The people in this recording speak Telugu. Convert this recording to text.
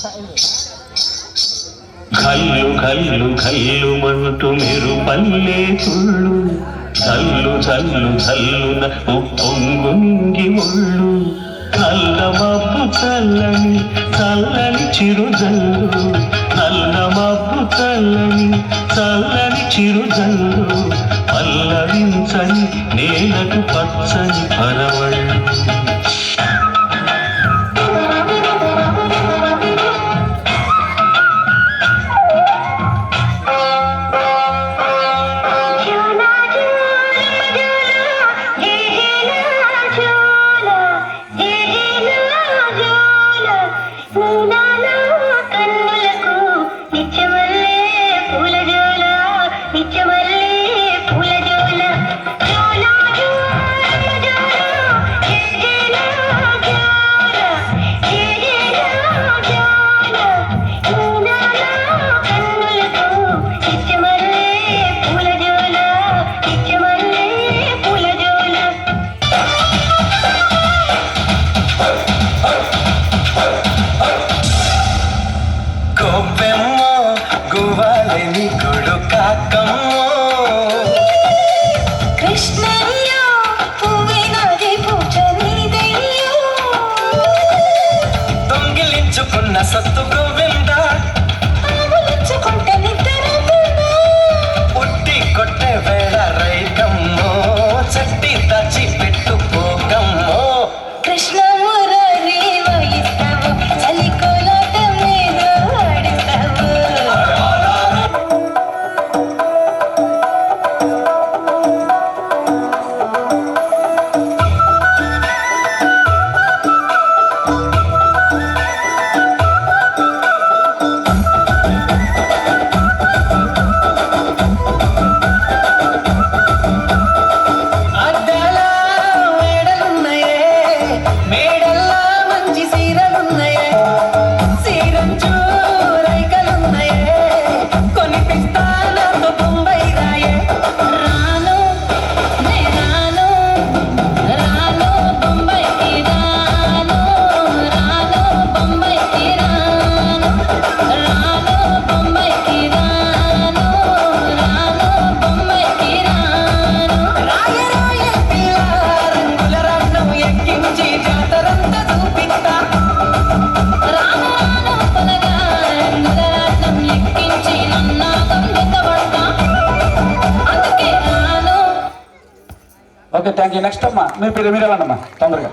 కల్లు కల్లు కల్లు మంటూ మీరు పల్లె తుళ్ళు చల్లు చల్లు చల్లున ఉప్పొంగు నింగి ఒళ్ళు నల్లమబ్బు చల్లని చల్లని చిరుజల్లు నల్లమబ్బు చల్లని చల్లని చిరుజల్లు పల్లవించని నేలకు పచ్చని పరవళ్ళు సత్తు గోవింద ఉట్టి కొట్టే వేళ రైకమ్మో చట్టి దాచి పెట్టు పోకమ్మో కృష్ణ మురళి వయిస్తావు చలి కోలాట మీద ఆడిస్తావు ఓకే థ్యాంక్ యూ నెక్స్ట్ అమ్మా మీ పేరు మీరు వెళ్ళండి అమ్మా తొందరగా